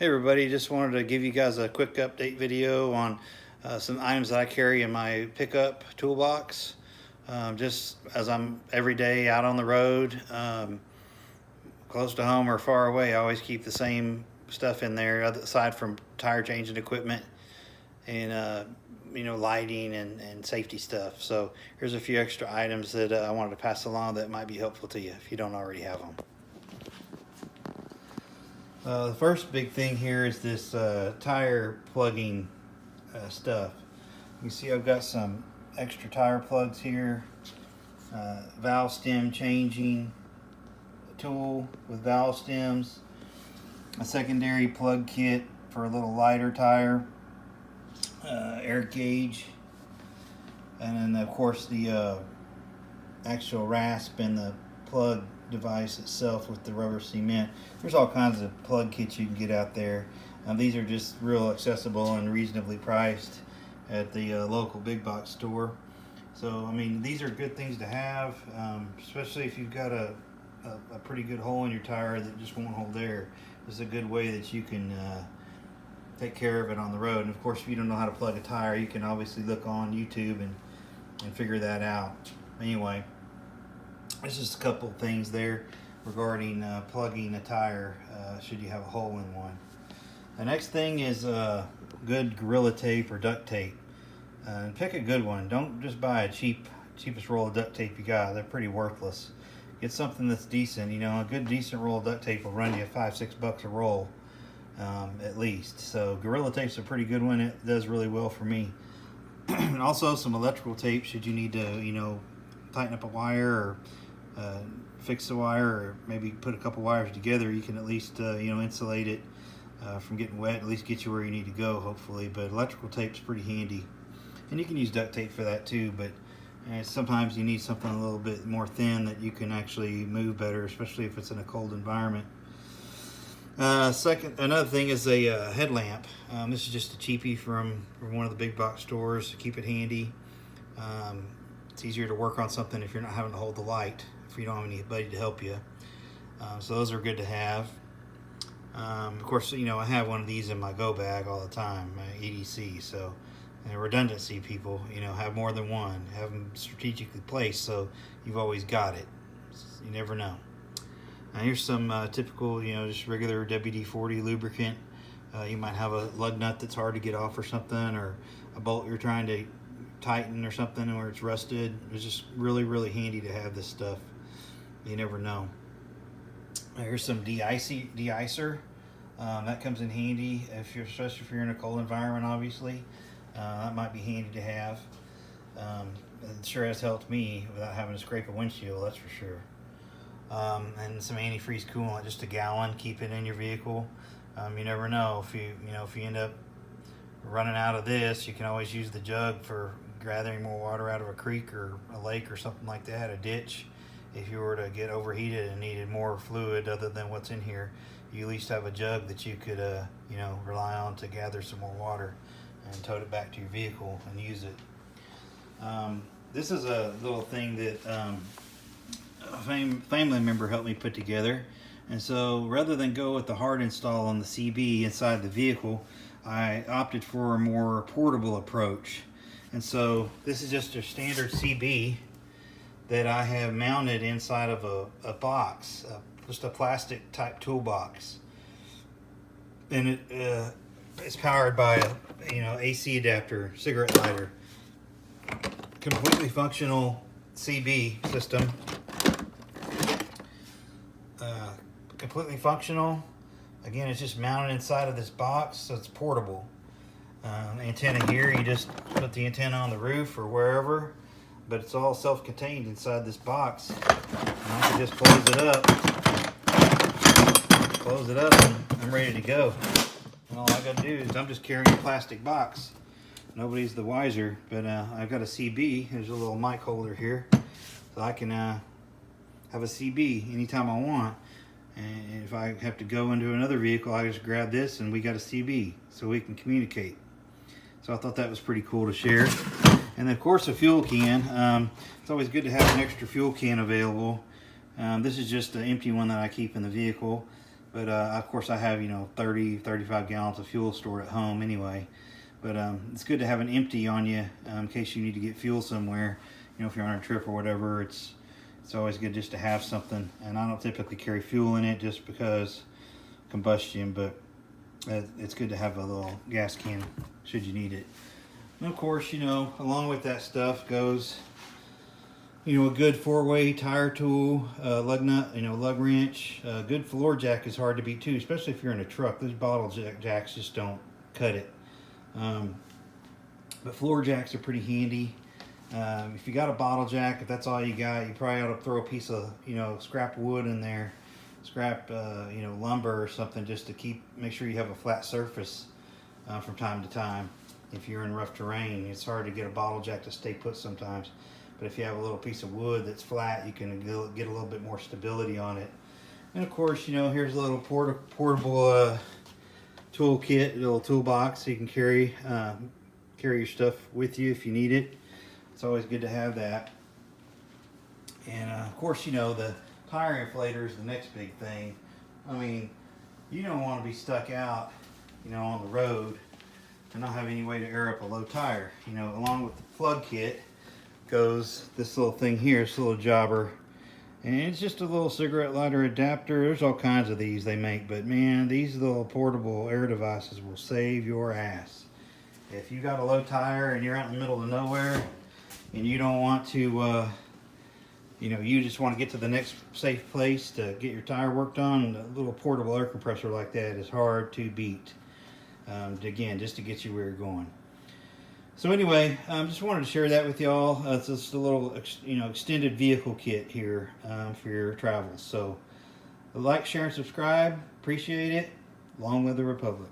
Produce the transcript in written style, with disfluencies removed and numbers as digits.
Hey everybody, just wanted to give you guys a quick update video on some items that I carry in my pickup toolbox. Just as I'm every day out on the road, close to home or far away, I always keep the same stuff in there aside from tire changing equipment and lighting and safety stuff. So here's a few extra items that I wanted to pass along that might be helpful to you if you don't already have them. The first big thing here is this tire plugging stuff. You see I've got some extra tire plugs here, valve stem changing tool with valve stems, a secondary plug kit for a little lighter tire, air gauge, and then of course the actual rasp and the plug device itself with the rubber cement. There's all kinds of plug kits you can get out there. These are just real accessible and reasonably priced at the local big box store. So I mean, these are good things to have, especially if you've got a pretty good hole in your tire that just won't hold air. This is a good way that you can take care of it on the road. And of course, if you don't know how to plug a tire, you can obviously look on YouTube and figure that out. Anyway, there's just a couple things there regarding plugging a tire should you have a hole in one. The next thing is good Gorilla Tape or duct tape. And pick a good one. Don't just buy a cheapest roll of duct tape you got. They're pretty worthless. Get something that's decent. You know, a good decent roll of duct tape will run you $5-6 a roll at least. So Gorilla Tape's a pretty good one. It does really well for me. And also some electrical tape should you need to, tighten up a wire or fix the wire, or maybe put a couple wires together. You can at least insulate it from getting wet, at least get you where you need to go, hopefully. But electrical tape's pretty handy, and you can use duct tape for that too, but sometimes you need something a little bit more thin that you can actually move better, especially if it's in a cold environment. Another thing is a headlamp. This is just a cheapie from one of the big box stores to keep it handy. It's easier to work on something if you're not having to hold the light, if you don't have anybody to help you. So those are good to have. Of course, I have one of these in my go bag all the time, my EDC. So, redundancy, people, have more than one. Have them strategically placed so you've always got it. You never know. Now here's some typical, just regular WD-40 lubricant. You might have a lug nut that's hard to get off or something, or a bolt you're trying to tighten or something where it's rusted. It's just really, really handy to have this stuff. You never know. Here's some de-icer. That comes in handy especially if you're in a cold environment, obviously. That might be handy to have. It sure has helped me without having to scrape a windshield, that's for sure. And some antifreeze coolant, just a gallon. Keep it in your vehicle. You never know if you end up running out of this. You can always use the jug for gathering more water out of a creek or a lake or something like that, a ditch. If you were to get overheated and needed more fluid other than what's in here, you at least have a jug that you could rely on to gather some more water and tote it back to your vehicle and use it. This is a little thing that a family member helped me put together. And so rather than go with the hard install on the CB inside the vehicle, I opted for a more portable approach. And so this is just a standard CB that I have mounted inside of a box, just a plastic type toolbox. And it's powered by a AC adapter, cigarette lighter. Completely functional CB system. Completely functional. Again, it's just mounted inside of this box, so it's portable. Antenna here, you just put the antenna on the roof or wherever, but it's all self-contained inside this box. And I can just close it up, and I'm ready to go. And all I gotta do is I'm just carrying a plastic box. Nobody's the wiser, but I've got a CB. There's a little mic holder here, so I can have a CB anytime I want. And if I have to go into another vehicle, I just grab this and we got a CB so we can communicate. So I thought that was pretty cool to share. And then of course a fuel can. It's always good to have an extra fuel can available. This is just an empty one that I keep in the vehicle. But of course I have, 30, 35 gallons of fuel stored at home anyway. But it's good to have an empty on you in case you need to get fuel somewhere. If you're on a trip or whatever, it's always good just to have something. And I don't typically carry fuel in it just because combustion, but it's good to have a little gas can should you need it. And of course, along with that stuff goes, a good 4-way tire tool, lug nut, lug wrench. Good floor jack is hard to beat too, especially if you're in a truck. Those bottle jacks just don't cut it. But floor jacks are pretty handy. If you got a bottle jack, if that's all you got, you probably ought to throw a piece of, scrap wood in there, scrap, lumber or something, just to make sure you have a flat surface from time to time. If you're in rough terrain, it's hard to get a bottle jack to stay put sometimes. But if you have a little piece of wood that's flat, you can get a little bit more stability on it. And of course, here's a little portable toolkit, a little toolbox, so you can carry your stuff with you if you need it. It's always good to have that. And of course, the tire inflator is the next big thing. I mean, you don't want to be stuck out, on the road and not have any way to air up a low tire. Along with the plug kit goes this little thing here, this little jobber. And it's just a little cigarette lighter adapter. There's all kinds of these they make, but man, these little portable air devices will save your ass. If you got a low tire and you're out in the middle of nowhere and you don't want to, you just want to get to the next safe place to get your tire worked on, a little portable air compressor like that is hard to beat. Again, just to get you where you're going. So anyway, just wanted to share that with y'all. It's just a little, extended vehicle kit here for your travels. So like, share, and subscribe. Appreciate it. Long live the Republic.